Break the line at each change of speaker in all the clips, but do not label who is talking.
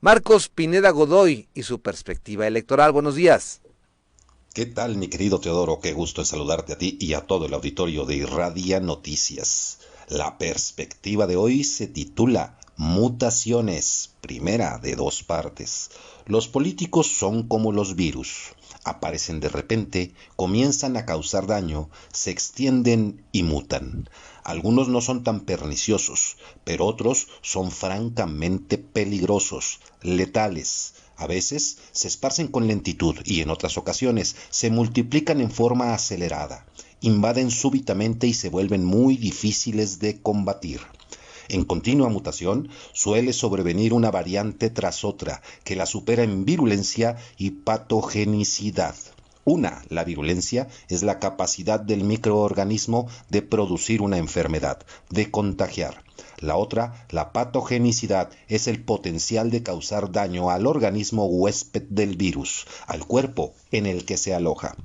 Marcos Pineda Godoy y su perspectiva electoral. Buenos días.
¿Qué tal, mi querido Teodoro? Qué gusto en saludarte a ti y a todo el auditorio de Irradia Noticias. La perspectiva de hoy se titula Mutaciones, primera de dos partes. Los políticos son como los virus. Aparecen de repente, comienzan a causar daño, se extienden y mutan. Algunos no son tan perniciosos, pero otros son francamente peligrosos, letales. A veces se esparcen con lentitud y en otras ocasiones se multiplican en forma acelerada, invaden súbitamente y se vuelven muy difíciles de combatir. En continua mutación suele sobrevenir una variante tras otra que la supera en virulencia y patogenicidad. La virulencia, es la capacidad del microorganismo de producir una enfermedad, de contagiar. La otra, la patogenicidad, es el potencial de causar daño al organismo huésped del virus, al cuerpo en el que se aloja.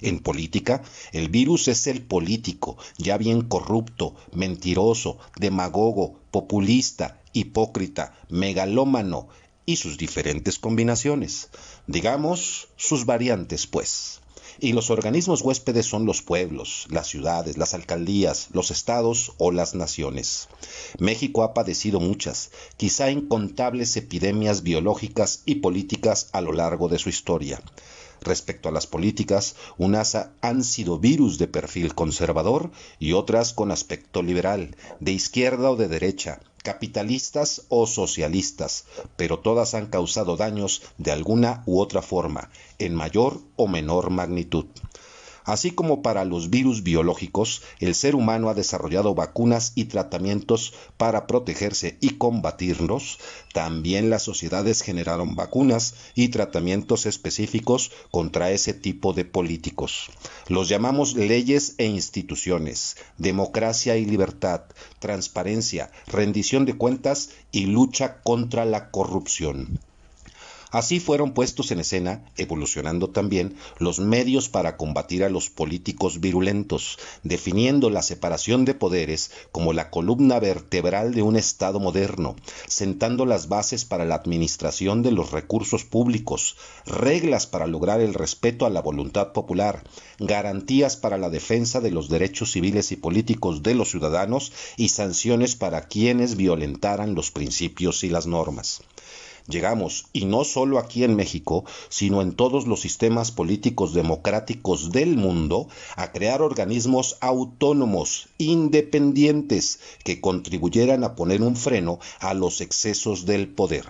En política, el virus es el político, ya bien corrupto, mentiroso, demagogo, populista, hipócrita, megalómano y sus diferentes combinaciones. Digamos, sus variantes, pues. Y los organismos huéspedes son los pueblos, las ciudades, las alcaldías, los estados o las naciones. México ha padecido muchas, quizá incontables epidemias biológicas y políticas a lo largo de su historia. Respecto a las políticas, unas han sido virus de perfil conservador y otras con aspecto liberal, de izquierda o de derecha, capitalistas o socialistas, pero todas han causado daños de alguna u otra forma, en mayor o menor magnitud. Así como para los virus biológicos, el ser humano ha desarrollado vacunas y tratamientos para protegerse y combatirlos, también las sociedades generaron vacunas y tratamientos específicos contra ese tipo de políticos. Los llamamos leyes e instituciones, democracia y libertad, transparencia, rendición de cuentas y lucha contra la corrupción. Así fueron puestos en escena, evolucionando también, los medios para combatir a los políticos virulentos, definiendo la separación de poderes como la columna vertebral de un Estado moderno, sentando las bases para la administración de los recursos públicos, reglas para lograr el respeto a la voluntad popular, garantías para la defensa de los derechos civiles y políticos de los ciudadanos y sanciones para quienes violentaran los principios y las normas. Llegamos, y no solo aquí en México, sino en todos los sistemas políticos democráticos del mundo, a crear organismos autónomos, independientes, que contribuyeran a poner un freno a los excesos del poder,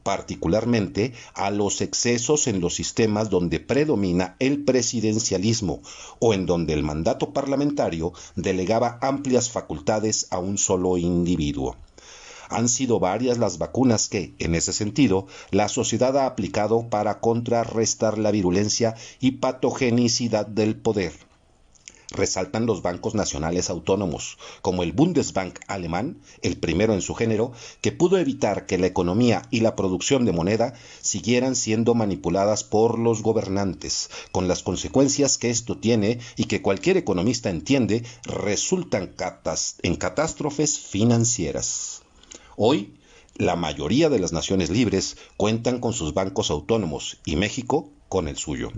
particularmente a los excesos en los sistemas donde predomina el presidencialismo o en donde el mandato parlamentario delegaba amplias facultades a un solo individuo. Han sido varias las vacunas que, en ese sentido, la sociedad ha aplicado para contrarrestar la virulencia y patogenicidad del poder. Resaltan los bancos nacionales autónomos, como el Bundesbank alemán, el primero en su género, que pudo evitar que la economía y la producción de moneda siguieran siendo manipuladas por los gobernantes, con las consecuencias que esto tiene y que cualquier economista entiende resultan en catástrofes financieras. Hoy, la mayoría de las naciones libres cuentan con sus bancos autónomos y México con el suyo.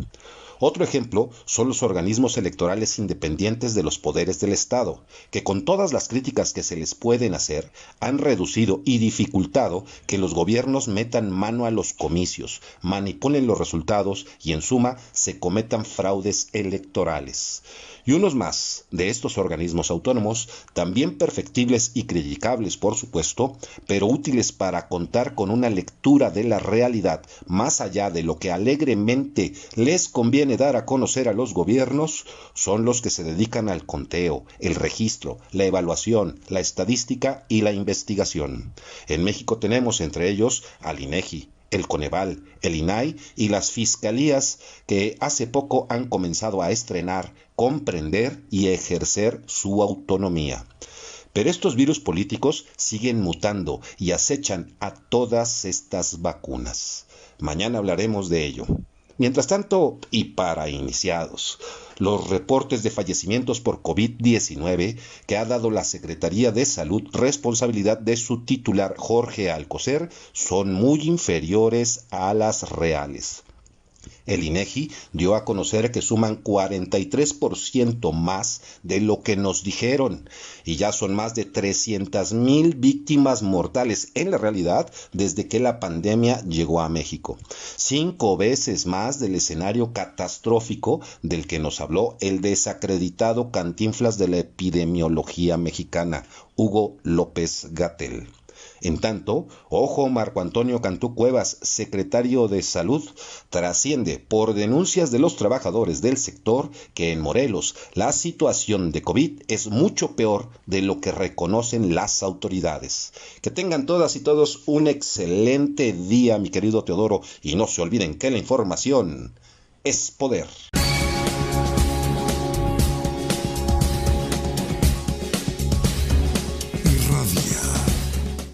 Otro ejemplo son los organismos electorales independientes de los poderes del Estado, que con todas las críticas que se les pueden hacer, han reducido y dificultado que los gobiernos metan mano a los comicios, manipulen los resultados y en suma se cometan fraudes electorales. Y unos más de estos organismos autónomos, también perfectibles y criticables por supuesto, pero útiles para contar con una lectura de la realidad más allá de lo que alegremente les conviene dar a conocer a los gobiernos, son los que se dedican al conteo, el registro, la evaluación, la estadística y la investigación. En México tenemos entre ellos al INEGI, el Coneval, el INAI y las fiscalías que hace poco han comenzado a estrenar, comprender y ejercer su autonomía. Pero estos virus políticos siguen mutando y acechan a todas estas vacunas. Mañana hablaremos de ello. Mientras tanto, y para iniciados, los reportes de fallecimientos por COVID-19 que ha dado la Secretaría de Salud, responsabilidad de su titular Jorge Alcocer, son muy inferiores a las reales. El INEGI dio a conocer que suman 43% más de lo que nos dijeron y ya son más de 300,000 víctimas mortales en la realidad desde que la pandemia llegó a México. 5 veces más del escenario catastrófico del que nos habló el desacreditado Cantinflas de la epidemiología mexicana, Hugo López-Gatell. En tanto, ojo, Marco Antonio Cantú Cuevas, secretario de Salud, trasciende por denuncias de los trabajadores del sector que en Morelos la situación de COVID es mucho peor de lo que reconocen las autoridades. Que tengan todas y todos un excelente día, mi querido Teodoro, y no se olviden que la información es poder.